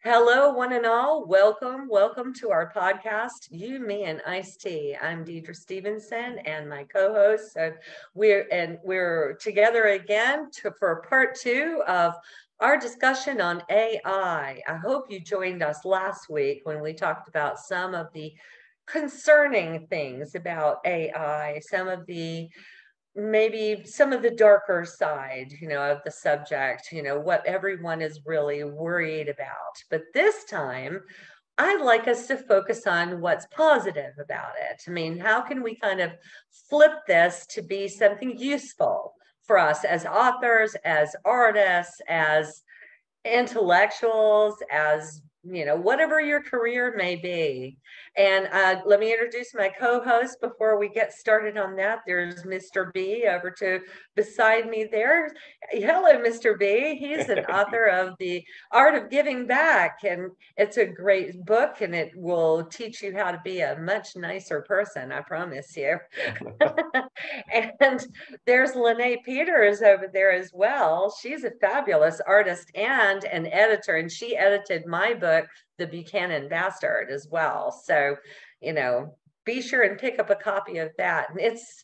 Hello, one and all. Welcome to our podcast, You, Me, and Iced Tea. I'm Deidre Stevenson, and my co-host. We're together again for part 2 of our discussion on AI. I hope you joined us last week when we talked about some of the concerning things about AI, maybe some of the darker side, of the subject, what everyone is really worried about. But this time, I'd like us to focus on what's positive about it. I mean, how can we kind of flip this to be something useful for us as authors, as artists, as intellectuals, as whatever your career may be. And let me introduce my co-host before we get started on that. There's Mr. B over to beside me there. Hello, Mr. B. He's an author of The Art of Giving Back, and it's a great book, and it will teach you how to be a much nicer person, I promise you. And there's Lene Peters over there as well. She's a fabulous artist and an editor, and she edited my book, The Buchanan Bastard, as well. So, be sure and pick up a copy of that. And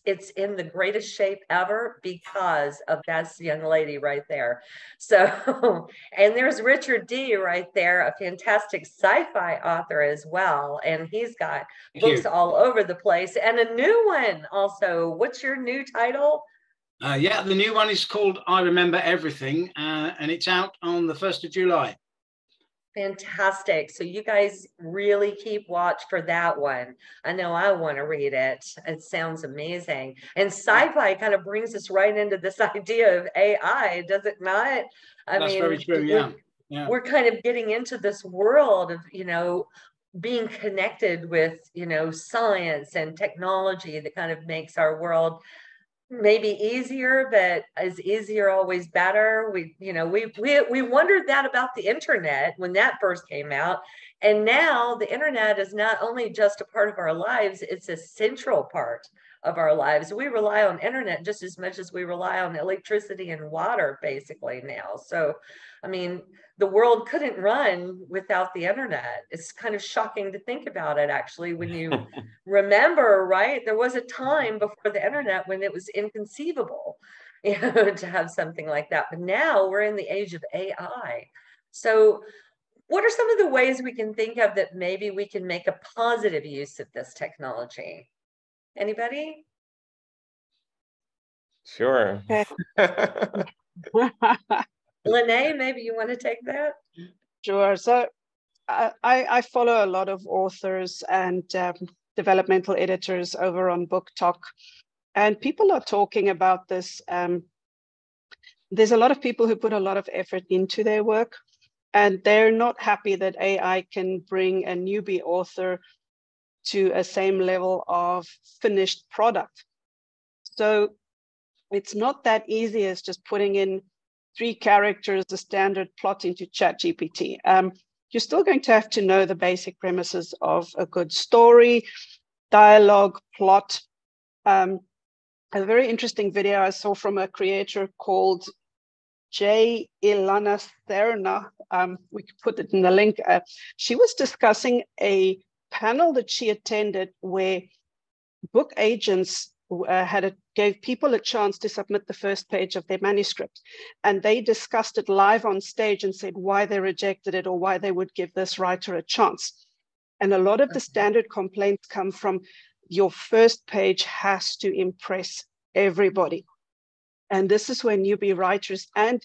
it's in the greatest shape ever because of that young lady right there. So, and there's Richard D right there, a fantastic sci-fi author as well. And he's got books all over the place, and a new one also. What's your new title? The new one is called I Remember Everything, and it's out on the 1st of July. Fantastic. So you guys really keep watch for that one. I know I want to read it. It sounds amazing. And sci-fi kind of brings us right into this idea of AI, does it not? That's very true, yeah. We're kind of getting into this world of, being connected with, science and technology that kind of makes our world maybe easier, but is easier always better? We wondered that about the internet when that first came out. And now the internet is not only just a part of our lives, it's a central part of our lives. We rely on internet just as much as we rely on electricity and water basically now. So, I mean, the world couldn't run without the internet. It's kind of shocking to think about it, actually, when you remember, right? There was a time before the internet when it was inconceivable, to have something like that. But now we're in the age of AI. So what are some of the ways we can think of that maybe we can make a positive use of this technology? Anybody? Sure. Lene, maybe you want to take that? Sure. So I follow a lot of authors and developmental editors over on Book Talk, and people are talking about this. There's a lot of people who put a lot of effort into their work, and they're not happy that AI can bring a newbie author to a same level of finished product. So it's not that easy as just putting in 3 characters, the standard plot into ChatGPT. You're still going to have to know the basic premises of a good story, dialogue, plot. A very interesting video I saw from a creator called J. Ilana Serna. We could put it in the link. She was discussing a panel that she attended where book agents gave people a chance to submit the first page of their manuscript, and they discussed it live on stage and said why they rejected it or why they would give this writer a chance. And a lot of the standard complaints come from your first page has to impress everybody. And this is where newbie writers and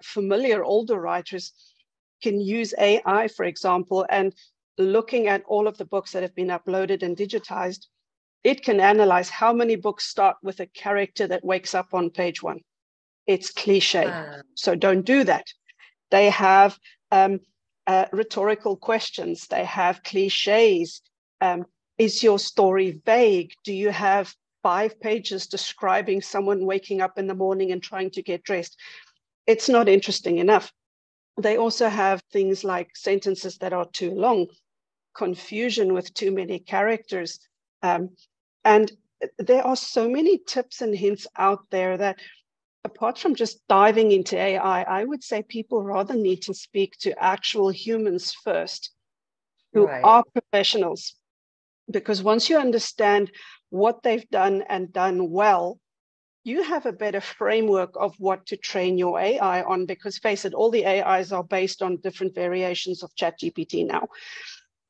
familiar older writers can use AI, for example, and looking at all of the books that have been uploaded and digitized, it can analyze how many books start with a character that wakes up on page 1. It's cliche, so don't do that. They have rhetorical questions. They have cliches. Is your story vague? Do you have 5 pages describing someone waking up in the morning and trying to get dressed? It's not interesting enough. They also have things like sentences that are too long, confusion with too many characters. And there are so many tips and hints out there that, apart from just diving into AI, I would say people rather need to speak to actual humans first, who are professionals. Because once you understand what they've done and done well, you have a better framework of what to train your AI on, because face it, all the AIs are based on different variations of ChatGPT now.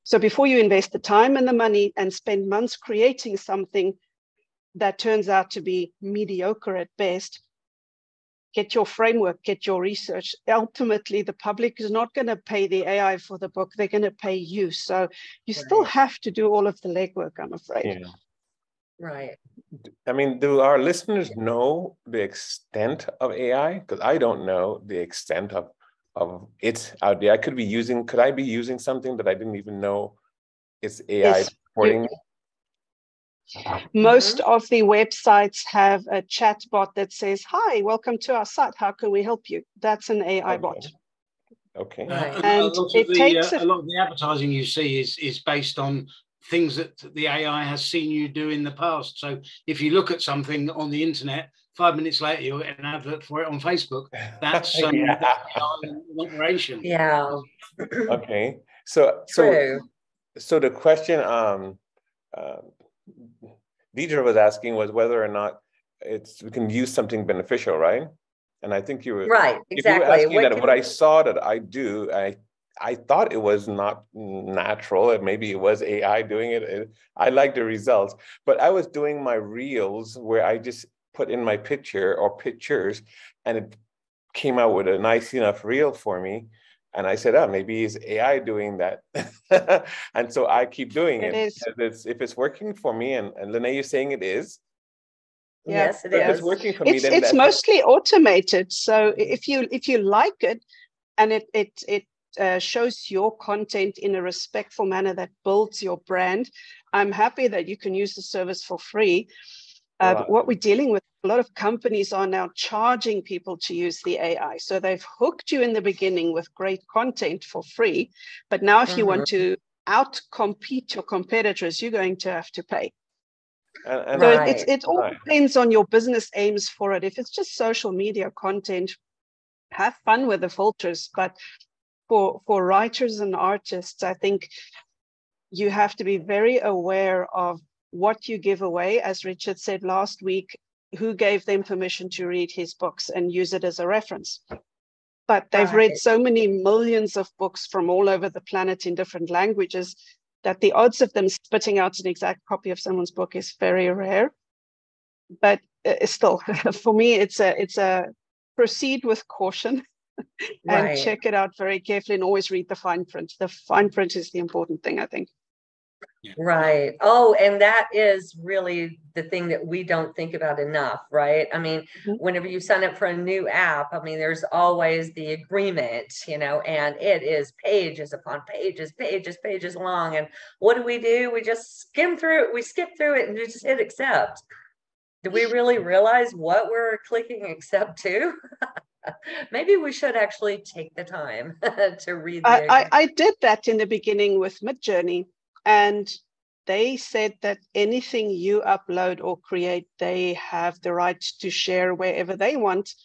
So before you invest the time and the money and spend months creating something that turns out to be mediocre at best, get your framework, get your research. Ultimately, the public is not going to pay the AI for the book. They're going to pay you. So you still have to do all of the legwork, I'm afraid. Yeah. Right. I mean, do our listeners know the extent of AI? Because I don't know the extent of it out there. Could I be using something that I didn't even know it's AI supporting? Most of the websites have a chat bot that says, "Hi, welcome to our site. How can we help you?" That's an AI bot. Okay. And it takes a lot of the advertising you see is based on things that the AI has seen you do in the past. So if you look at something on the internet, 5 minutes later you'll get an advert for it on Facebook. That's yeah. operation. Yeah. Okay. So the question Deidre was asking was whether or not we can use something beneficial, right? And I think you were right. Exactly. If you were asking what I saw that I do, I thought it was not natural, and maybe it was AI doing it. I like the results, but I was doing my reels where I just put in my picture or pictures, and it came out with a nice enough reel for me. And I said, oh, maybe it's AI doing that. And so I keep doing it. If it's working for me, and Lene, you're saying it is? Yes, it is. If it's working for me, then it's mostly automated. So if you like it, and it shows your content in a respectful manner that builds your brand, I'm happy that you can use the service for free. But what we're dealing with, a lot of companies are now charging people to use the AI. So they've hooked you in the beginning with great content for free. But now if you want to out-compete your competitors, you're going to have to pay. So it all depends on your business aims for it. If it's just social media content, have fun with the filters. But for writers and artists, I think you have to be very aware of what you give away. As Richard said last week, who gave them permission to read his books and use it as a reference? But they've read so many millions of books from all over the planet in different languages that the odds of them spitting out an exact copy of someone's book is very rare. But still, for me, it's a proceed with caution and check it out very carefully, and always read the fine print. The fine print is the important thing, I think. Yeah. Right. Oh, and that is really the thing that we don't think about enough, right? I mean, whenever you sign up for a new app, I mean, there's always the agreement, and it is pages upon pages, pages long. And what do? We just skim through it. We skip through it and just hit accept. Do we really realize what we're clicking accept to? Maybe we should actually take the time to read I did that in the beginning with Midjourney. And they said that anything you upload or create, they have the right to share wherever they want,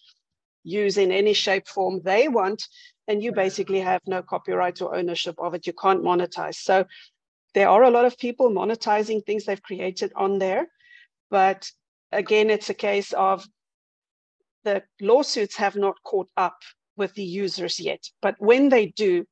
use in any shape, form they want, and you basically have no copyright or ownership of it. You can't monetize. So there are a lot of people monetizing things they've created on there. But again, it's a case of the lawsuits have not caught up with the users yet. But when they do,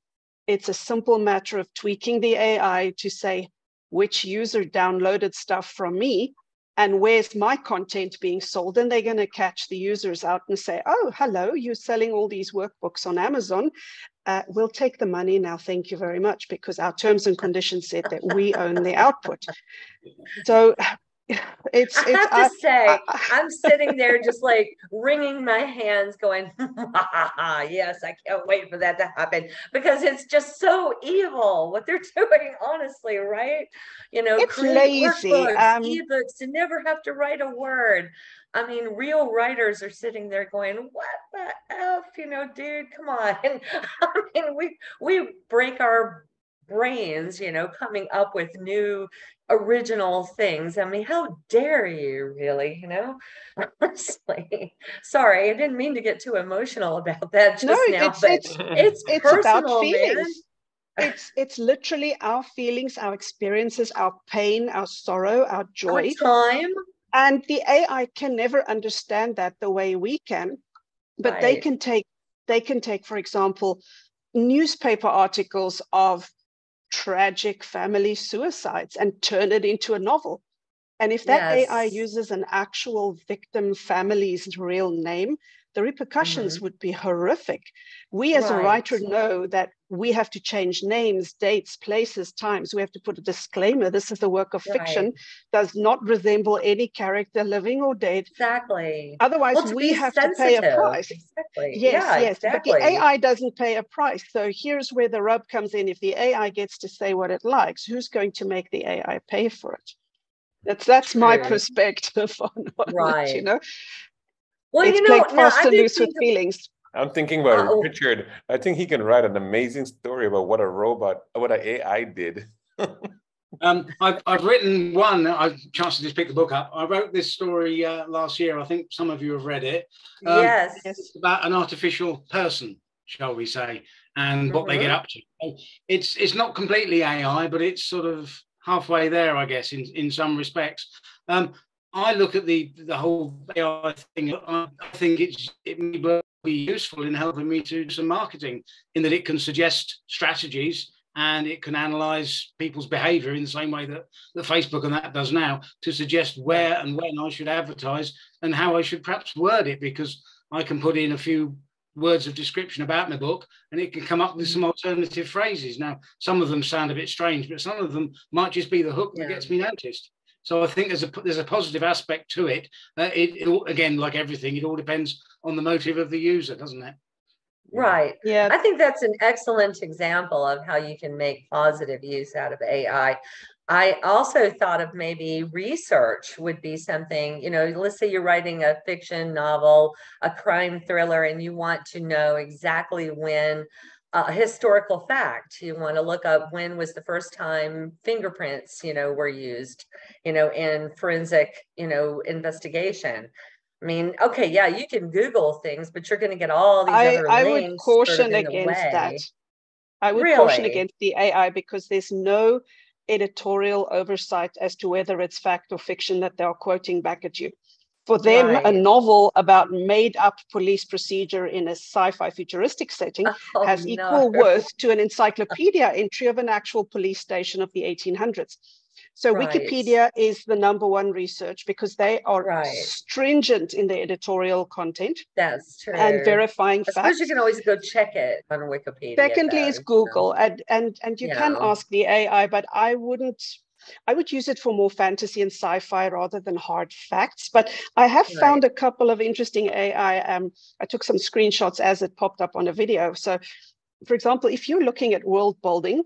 it's a simple matter of tweaking the AI to say which user downloaded stuff from me and where's my content being sold. And they're going to catch the users out and say, oh, hello, you're selling all these workbooks on Amazon. We'll take the money now. Thank you very much, because our terms and conditions said that we own the output. So I have to say, I'm sitting there just like wringing my hands going, yes, I can't wait for that to happen, because it's just so evil what they're doing, honestly, right? It's create lazy. workbooks, ebooks, and never have to write a word. I mean, real writers are sitting there going, what the F, dude, come on. I mean, we break our brains, coming up with new original things. I mean, how dare you, really, Honestly. Sorry, I didn't mean to get too emotional about that just No, now, but it's it's about personal, man. feelings. It's literally our feelings, our experiences, our pain, our sorrow, our joy. Our time. And the AI can never understand that the way we can, but they can take, for example, newspaper articles of tragic family suicides and turn it into a novel. And if that AI uses an actual victim family's real name, the repercussions would be horrific. We as a writer know that we have to change names, dates, places, times. We have to put a disclaimer. This is a work of fiction, does not resemble any character, living or dead. Exactly. Otherwise, we have to pay a price. Exactly. Yes. But the AI doesn't pay a price. So here's where the rub comes in. If the AI gets to say what it likes, who's going to make the AI pay for it? That's my perspective on it, Well, it's played fast and loose with feelings. I'm thinking about Richard. I think he can write an amazing story about what an AI did. I've written one. I've chanced to just pick the book up. I wrote this story last year. I think some of you have read it. Yes. It's about an artificial person, shall we say, and what they get up to. So it's not completely AI, but it's sort of halfway there, I guess, in some respects. I look at the whole AI thing. I think it may be useful in helping me to do some marketing, in that it can suggest strategies and it can analyze people's behavior in the same way that Facebook and that does now, to suggest where and when I should advertise and how I should perhaps word it, because I can put in a few words of description about my book and it can come up with some alternative phrases. Now, some of them sound a bit strange, but some of them might just be the hook that gets me noticed. So I think there's a positive aspect to it. It again, like everything, it all depends on the motive of the user, doesn't it? Right. Yeah. I think that's an excellent example of how you can make positive use out of AI. I also thought of maybe research would be something, let's say you're writing a fiction novel, a crime thriller, and you want to know exactly when a historical fact. You want to look up when was the first time fingerprints, were used, in forensic, investigation. I mean, okay, yeah, you can Google things, but you're going to get all these other I links. would caution against that. I would caution against the AI, because there's no editorial oversight as to whether it's fact or fiction that they're quoting back at you. For them, a novel about made-up police procedure in a sci-fi futuristic setting has equal worth to an encyclopedia entry of an actual police station of the 1800s. So Wikipedia is the #1 research, because they are stringent in their editorial content. That's true. And verifying facts. I suppose you can always go check it on Wikipedia. Secondly is Google, and you can ask the AI, but I would use it for more fantasy and sci-fi rather than hard facts. But I have found a couple of interesting AI. I took some screenshots as it popped up on a video. So, for example, if you're looking at world building,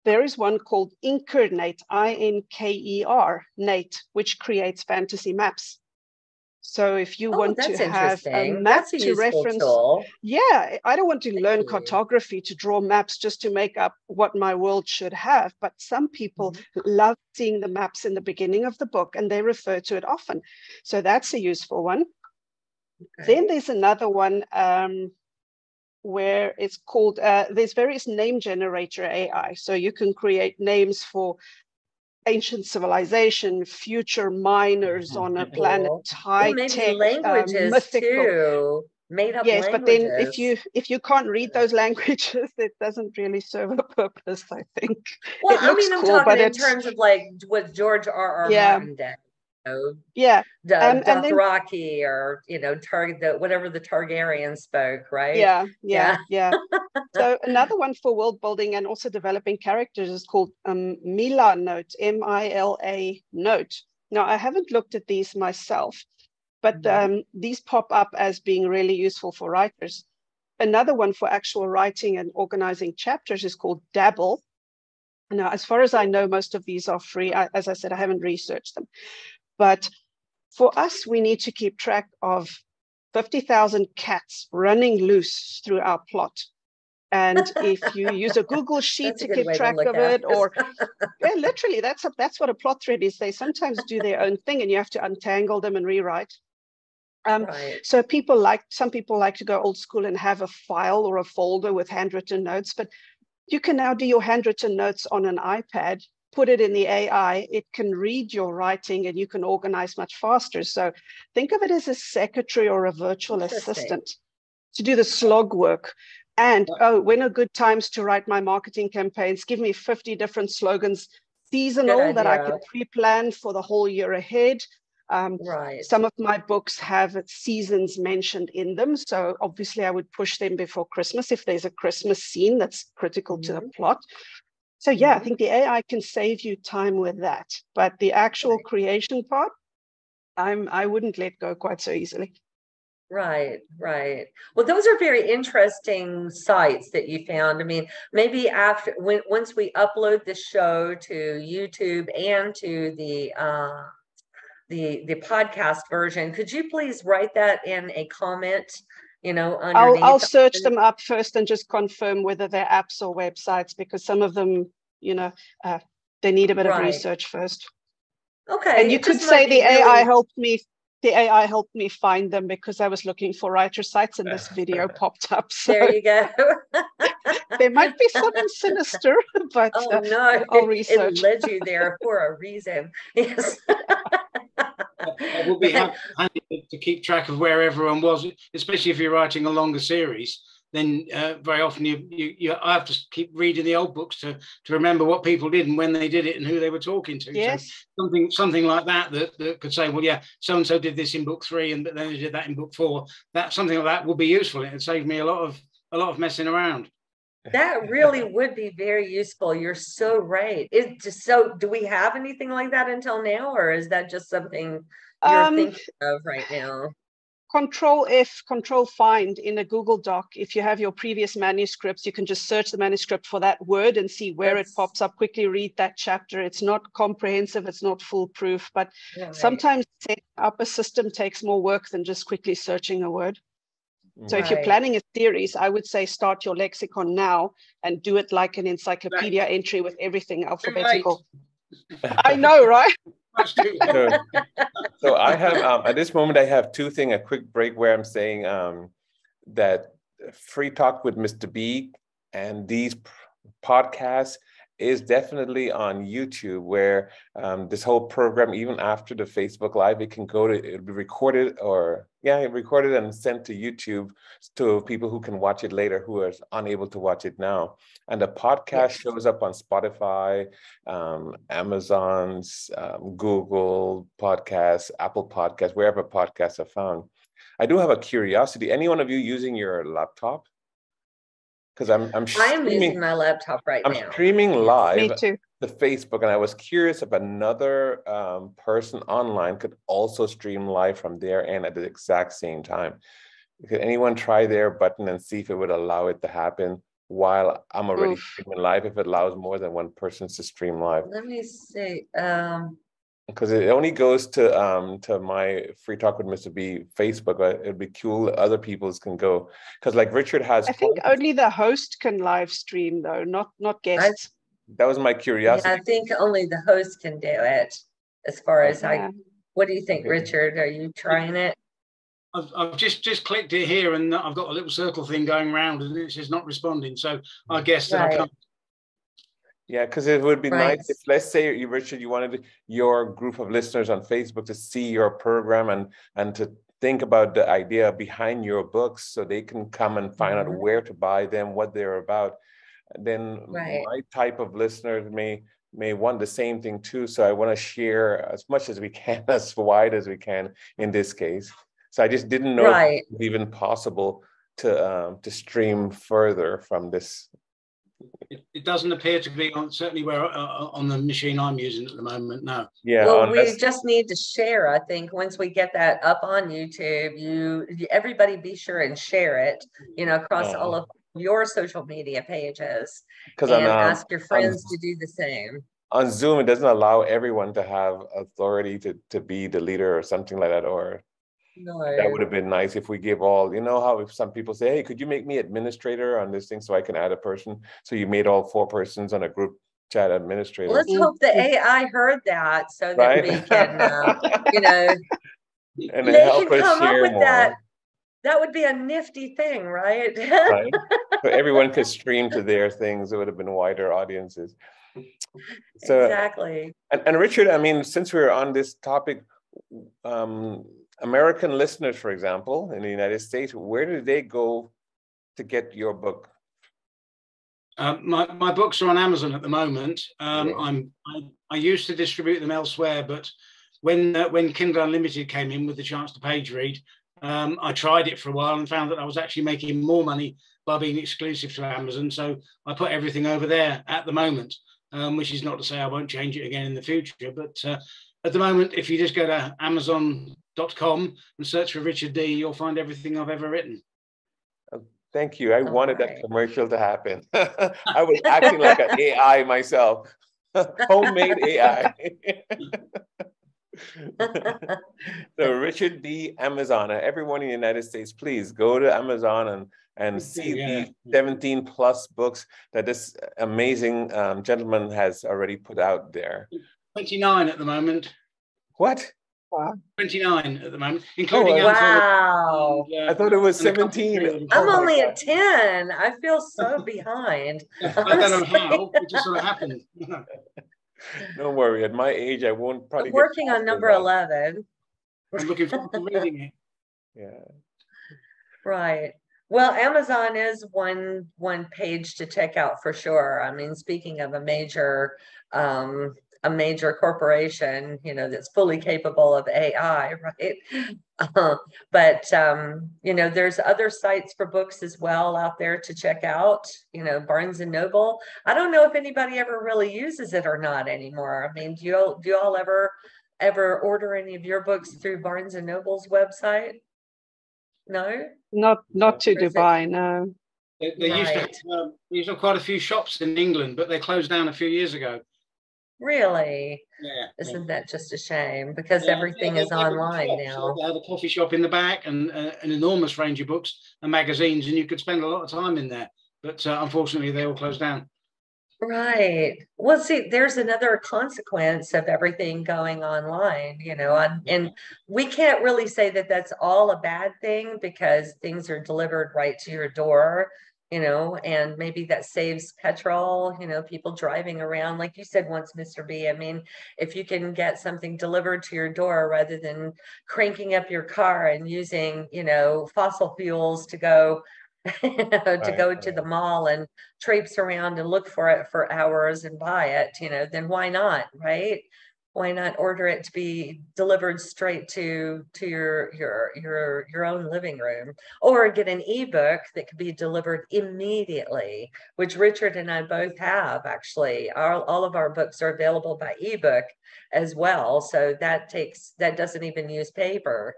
there is one called Inker, Inker, Nate, which creates fantasy maps. So if you want to have a map to reference, I don't want to learn cartography to draw maps just to make up what my world should have. But some people love seeing the maps in the beginning of the book, and they refer to it often. So that's a useful one. Then there's another one where it's called, there's various name generator AI. So you can create names for ancient civilization, future miners on a planet, high-tech, mythical. Too. Made up languages. But then if you can't read those languages, it doesn't really serve a purpose, I think. Well, I'm talking in terms of like what George R.R. Martin did. Dothraki, or whatever the Targaryens spoke, right? So another one for world building and also developing characters is called Mila Note, Mila Note. Now, I haven't looked at these myself, but these pop up as being really useful for writers. Another one for actual writing and organizing chapters is called Dabble. Now, as far as I know, most of these are free. As I said, I haven't researched them. But for us, we need to keep track of 50,000 cats running loose through our plot. And if you use a Google sheet to keep track of it, or yeah, literally, that's what a plot thread is. They sometimes do their own thing, and you have to untangle them and rewrite. Right. So some people like to go old school and have a file or a folder with handwritten notes, but you can now do your handwritten notes on an iPad, put it in the AI, it can read your writing, and you can organize much faster. So think of it as a secretary or a virtual assistant to do the slog work. And when are good times to write my marketing campaigns? Give me 50 different slogans, seasonal, that I can pre-plan for the whole year ahead. Right. Some of my books have seasons mentioned in them. So obviously I would push them before Christmas if there's a Christmas scene that's critical to the plot. So yeah, I think the AI can save you time with that. But the actual creation part, I wouldn't let go quite so easily. Right, right. Well, those are very interesting sites that you found. I mean, maybe once we upload the show to YouTube and to the podcast version, could you please write that in a comment, underneath? I'll search them up first and just confirm whether they're apps or websites, because some of them, they need a bit of research first. Okay. And you could say the AI helped me. The AI helped me find them because I was looking for writer sites and this video popped up. So there you go. There might be something sinister, but no, I'll research. It led you there for a reason. Yes. It would be handy to keep track of where everyone was, especially if you're writing a longer series. Then very often I have to keep reading the old books to remember what people did and when they did it and who they were talking to. Yes. So something like that could say, well, yeah, so and so did this in book 3, and then they did that in book 4. That something like that would be useful. It would save me a lot of messing around. That really would be very useful. You're so right. Do we have anything like that until now, or is that just something you're thinking of right now? Control F, Control Find in a Google Doc. If you have your previous manuscripts, you can just search the manuscript for that word and see where it pops up. Quickly read that chapter. It's not comprehensive, it's not foolproof, but sometimes setting up a system takes more work than just quickly searching a word. So if you're planning a series, I would say start your lexicon now and do it like an encyclopedia entry with everything alphabetical. I know, right? So I have at this moment I have two things. A quick break where I'm saying that Free Talk with Mr. B and these podcasts is definitely on YouTube, where this whole program, even after the Facebook Live, it'll be recorded recorded and sent to YouTube to people who can watch it later who are unable to watch it now. And the podcast shows up on Spotify, Amazon's, Google Podcasts, Apple Podcasts, wherever podcasts are found. I do have a curiosity. Any one of you using your laptop? Because I'm using my laptop now. I'm streaming live Me too. to Facebook, and I was curious if another person online could also stream live from their end at the exact same time. Could anyone try their button and see if it would allow it to happen while I'm already streaming live, if it allows more than one person to stream live? Let me see. Because it only goes to my Free Talk with Mr. B Facebook. It'd be cool other people's can go, because like Richard has. I think only the host can live stream though, not guests. That was my curiosity. Yeah, I think only the host can do it. As far as what do you think, Richard? Are you trying it? I've just clicked it here, and I've got a little circle thing going around, and it's just not responding. So I guess that I can't. Yeah, because it would be nice if, let's say, you, Richard, you wanted your group of listeners on Facebook to see your program and to think about the idea behind your books, so they can come and find out where to buy them, what they're about. Then my type of listeners may want the same thing too. So I want to share as much as we can, as wide as we can in this case. So I just didn't know if it was even possible to stream further from this. It doesn't appear to be certainly on the machine I'm using at the moment. No. Yeah. Well, we just need to share. I think once we get that up on YouTube, everybody be sure and share it. Across all of your social media pages, and ask your friends to do the same. On Zoom, it doesn't allow everyone to have authority to be the leader or something like that, or No. That would have been nice if we give all, you know how if some people say, hey, could you make me administrator on this thing so I can add a person? So you made all 4 persons on a group chat administrator. Let's hope the AI heard that so that Right? we can, you know, And they help can us come up share with more. that. That would be a nifty thing, right? Right? So everyone could stream to their things. It would have been wider audiences. So, Exactly. and Richard, I mean, since we're on this topic, American listeners, for example, in the United States, where do they go to get your book? My books are on Amazon at the moment. Yeah. I used to distribute them elsewhere, but when Kindle Unlimited came in with the chance to page read, I tried it for a while and found that I was actually making more money by being exclusive to Amazon. So I put everything over there at the moment, which is not to say I won't change it again in the future. But at the moment, if you just go to Amazon.com and search for Richard D, you'll find everything I've ever written. Thank you. I wanted that commercial to happen. I was acting like an AI myself. Homemade AI. So Richard D. Amazon. Everyone in the United States, please go to Amazon and see the 17 plus books that this amazing gentleman has already put out there. 29 at the moment. What? Wow. 29 at the moment, including wow. I thought it was 17. I'm only at 10. I feel so behind. I don't know how. It just sort of happened. Don't worry. At my age, I won't probably. I'm working on number 11. I'm looking forward to reading it. Yeah. Right. Well, Amazon is one page to check out for sure. I mean, speaking of a major corporation, you know, that's fully capable of AI, right? But you know, there's other sites for books as well out there to check out. You know, Barnes and Noble. I don't know if anybody ever really uses it or not anymore. I mean, do you all ever order any of your books through Barnes and Noble's website? No, not to Dubai. No. They used to have quite a few shops in England, but they closed down a few years ago. Really? Yeah. Isn't that just a shame? Because everything is online now. They had a coffee shop in the back and an enormous range of books and magazines, and you could spend a lot of time in there. But unfortunately, they all closed down. Right. Well, see, there's another consequence of everything going online, you know, and we can't really say that that's all a bad thing because things are delivered right to your door, you know, and maybe that saves petrol, you know, people driving around. Like you said once, Mr. B, I mean, if you can get something delivered to your door rather than cranking up your car and using, you know, fossil fuels to go to go to the mall and traipse around and look for it for hours and buy it, you know, then why not, right? Why not order it to be delivered straight to your own living room, or get an ebook that could be delivered immediately, which Richard and I both have actually. All of our books are available by ebook as well, so that doesn't even use paper,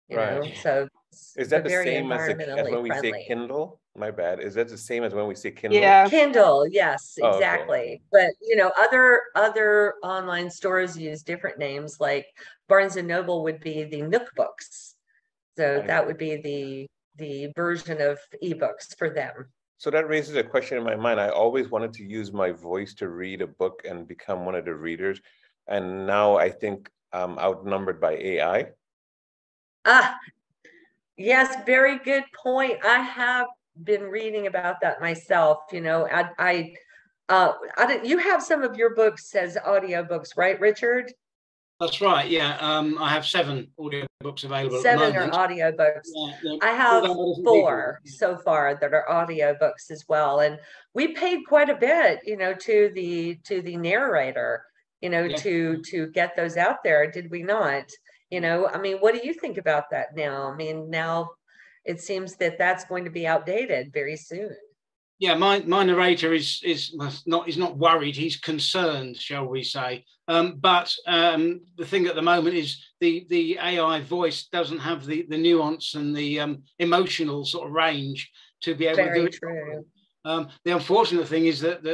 you know, so. Is that the same as when we say Kindle? My bad. Is that the same as when we say Kindle? Yeah. Kindle, yes, exactly. Okay. But you know, other online stores use different names. Like Barnes and Noble would be the Nook Books, so that would be the version of ebooks for them. So that raises a question in my mind. I always wanted to use my voice to read a book and become one of the readers, and now I think I'm outnumbered by AI. Yes, very good point. I have been reading about that myself. You know, you have some of your books as audiobooks, right, Richard? That's right. Yeah, I have 7 audiobooks available. 7 are audiobooks. Yeah. I have 4 so far that are audiobooks as well, and we paid quite a bit, you know, to the narrator, you know, to get those out there. Did we not? You know, I mean, what do you think about that now? I mean, now it seems that that's going to be outdated very soon. Yeah, my narrator is not worried. He's concerned, shall we say? But the thing at the moment is the AI voice doesn't have the nuance and the emotional sort of range to be able to do it. Very true. The unfortunate thing is that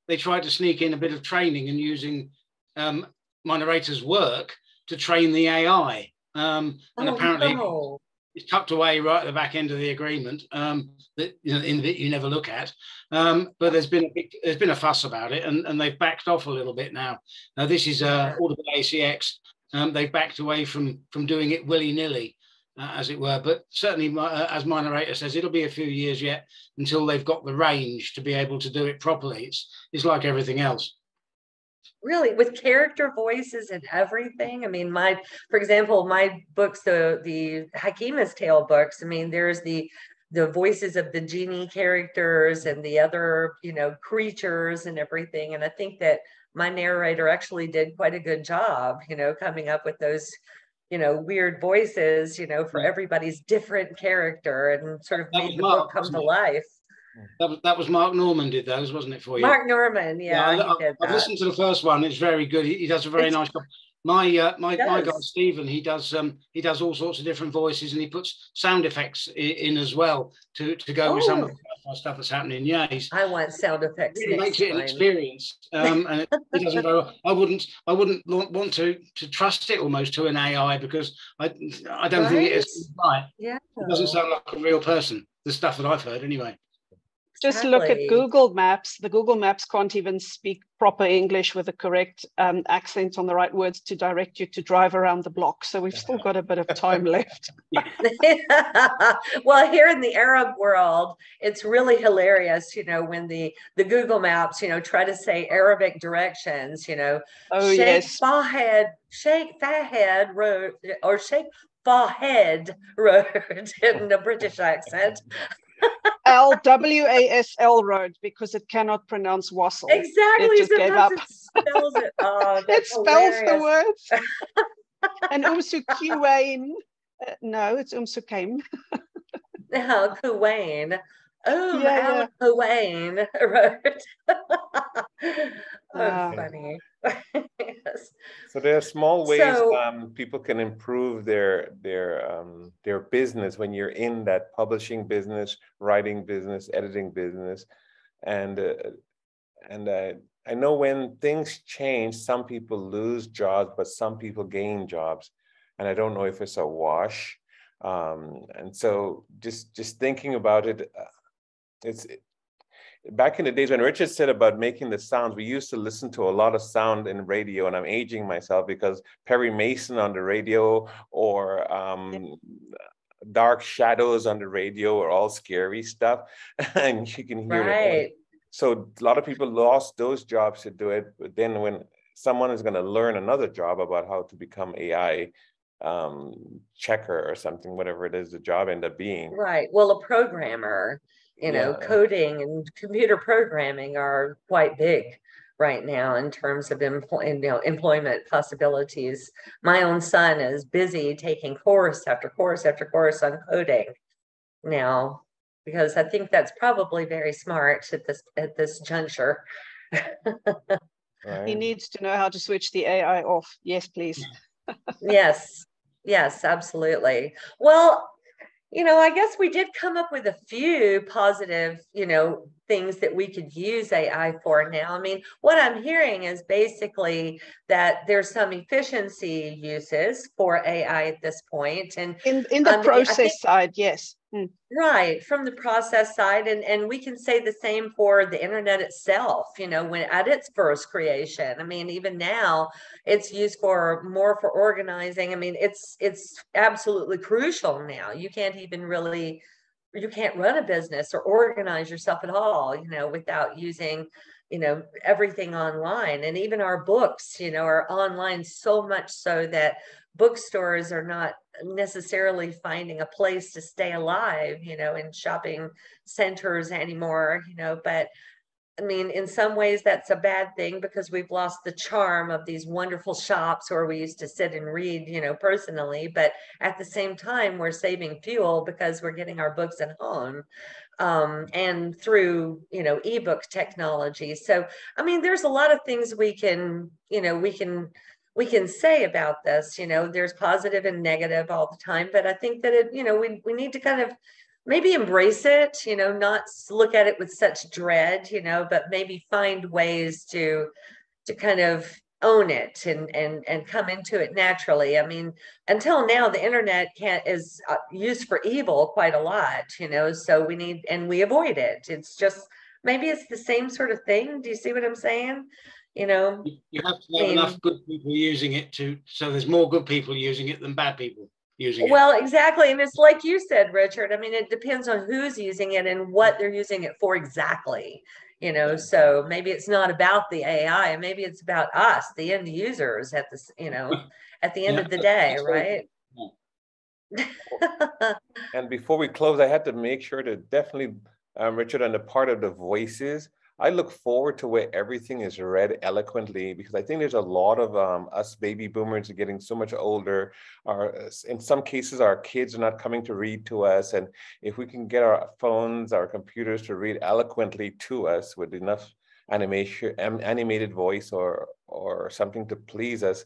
they tried to sneak in a bit of training and using my narrator's work to train the AI. and Oh, apparently no. it's tucked away right at the back end of the agreement, that in the bit you never look at. But there's been a fuss about it, and they've backed off a little bit now. Now this is Audible ACX. They've backed away from doing it willy-nilly, as it were. But certainly, as my narrator says, it'll be a few years yet until they've got the range to be able to do it properly. It's like everything else. Really, with character voices and everything. I mean, for example, my books, the Hakima's Tale books, I mean, there's the voices of the genie characters and the other, creatures and everything. And I think that my narrator actually did quite a good job, coming up with those, weird voices, for everybody's different character, and sort of made the book come to life. That was Mark Norman did those, wasn't it, for you? Mark Norman, yeah, he did that. I've listened to the first one. It's very good. He does a very nice job. My guy Stephen, he does all sorts of different voices, and he puts sound effects in as well to go with some of the stuff that's happening. Yeah, I want sound effects. It makes it an experience, and it doesn't very well. I wouldn't want to trust it almost to an AI, because I don't think it is right. Yeah, it doesn't sound like a real person. The stuff that I've heard, anyway. Just look at Google Maps. The Google Maps can't even speak proper English with the correct accent on the right words to direct you to drive around the block. So we've still got a bit of time left. Well, here in the Arab world, it's really hilarious, when the Google Maps, try to say Arabic directions, Oh, Sheikh Fahad Road, or Sheikh Fahad Road in the British accent. LWASL Road, because it cannot pronounce Wassel. Exactly. It just gave up. It spells it. Oh, it spells the words. And Umsukain. No, it's Umsukaim. No, Kuwain. Kuwain Road. Funny. Yes. So there are small ways people can improve their business when you're in that publishing business, writing business, editing business, and I know when things change, some people lose jobs, but some people gain jobs, and I don't know if it's a wash. And so just thinking about it, back in the days when Richard said about making the sounds, we used to listen to a lot of sound in radio, and I'm aging myself because Perry Mason on the radio or Dark Shadows on the radio are all scary stuff, and you can hear it. So a lot of people lost those jobs to do it, but then when someone is going to learn another job about how to become AI checker or something, whatever it is the job ended up being. Right. Well, a programmer. Coding and computer programming are quite big right now in terms of employment possibilities. My own son is busy taking course after course after course on coding now, because I think that's probably very smart at this juncture. Right. He needs to know how to switch the AI off. Yes, please. Yes, absolutely. Well, I guess we did come up with a few positive, things that we could use AI for now. I mean, what I'm hearing is basically that there's some efficiency uses for AI at this point. And in the process side, yes. Right, from the process side, and we can say the same for the internet itself, when at its first creation. I mean, even now it's used more for organizing. I mean, it's absolutely crucial now. You can't run a business or organize yourself at all, without using everything online. And even our books, are online, so much so that bookstores are not necessarily finding a place to stay alive, in shopping centers anymore, but I mean, in some ways that's a bad thing, because we've lost the charm of these wonderful shops where we used to sit and read, personally, but at the same time, we're saving fuel because we're getting our books at home. And through, ebook technology. So, I mean, there's a lot of things we can say about this. There's positive and negative all the time, but I think that we need to kind of maybe embrace it, not look at it with such dread, but maybe find ways to kind of own it and come into it naturally. I mean, until now, the internet is used for evil quite a lot, you know, so we avoid it. It's just, maybe it's the same sort of thing. Do you see what I'm saying? You know, you have to have enough good people using it so there's more good people using it than bad people using it. Well, exactly. And it's like you said, Richard, I mean, it depends on who's using it and what they're using it for exactly. You know, so maybe it's not about the AI, maybe it's about us, the end users at this, you know, at the end of the day, right? And before we close, I had to make sure to definitely, Richard, on the part of the voices, I look forward to where everything is read eloquently, because I think there's a lot of us baby boomers are getting so much older. In some cases, our kids are not coming to read to us. And if we can get our phones, our computers to read eloquently to us with enough animated voice or something to please us,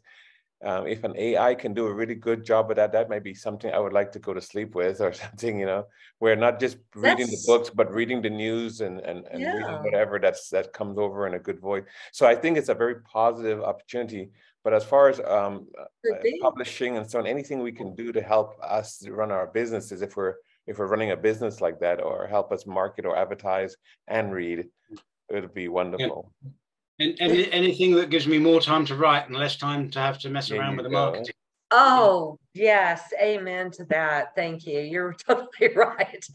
if an AI can do a really good job of that, that might be something I would like to go to sleep with, or something, you know, where not just reading the books, but reading the news and reading whatever that comes over in a good voice. So I think it's a very positive opportunity. But as far as publishing and so on, anything we can do to help us run our businesses, if we're running a business like that, or help us market or advertise and read, it would be wonderful. Yeah. And anything that gives me more time to write and less time to have to mess around with the marketing. Oh, yes. Amen to that. Thank you. You're totally right.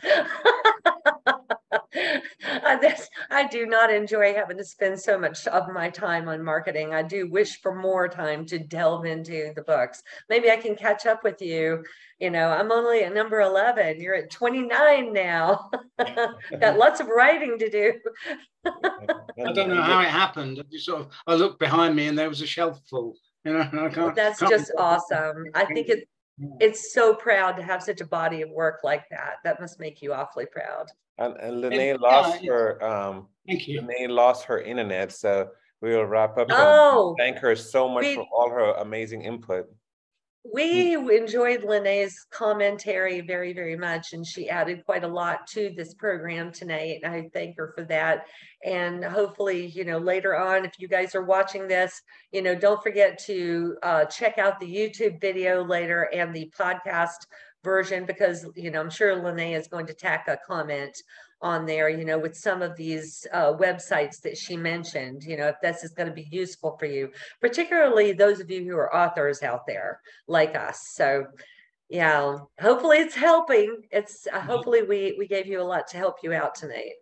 I do not enjoy having to spend so much of my time on marketing. I do wish for more time to delve into the books. Maybe I can catch up with you. You know, I'm only at number 11. You're at 29 now. Got lots of writing to do. I don't know how it happened. I looked behind me and there was a shelf full. You know, that's just awesome. I think it's so proud to have such a body of work like that. That must make you awfully proud. And Lene lost her Lene lost her internet, so we will wrap up. Thank her so much for all her amazing input. We enjoyed Lene's commentary very, very much, and she added quite a lot to this program tonight. I thank her for that. And hopefully, you know, later on, if you guys are watching this, you know, don't forget to check out the YouTube video later and the podcast version, because, you know, I'm sure Lene is going to tack a comment on there, you know, with some of these websites that she mentioned, you know, if this is going to be useful for you, particularly those of you who are authors out there like us. So yeah, hopefully it's helping. It's hopefully we gave you a lot to help you out tonight.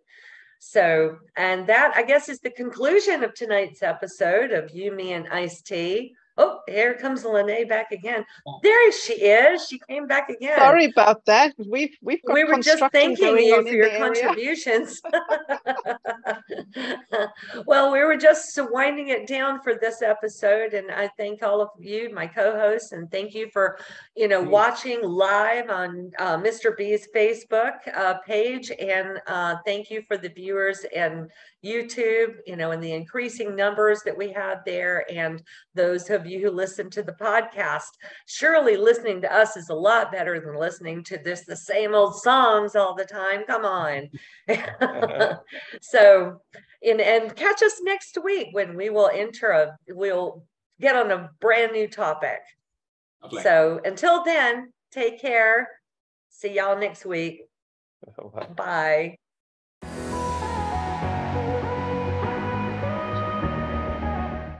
So, and that, I guess, is the conclusion of tonight's episode of You, Me, and Iced Tea. Oh, here comes Lene back again. There she is. She came back again. Sorry about that. We were just thanking you for your contributions. Well, we were just winding it down for this episode, and I thank all of you, my co-hosts, and thank you for, you know, watching live on Mr. B's Facebook page, and thank you for the viewers and YouTube, you know, and the increasing numbers that we have there, and those of you who listen to the podcast. Surely listening to us is a lot better than listening to the same old songs all the time. Come on. So, and catch us next week when we will we'll get on a brand new topic. Okay. So until then, take care. See y'all next week. Bye.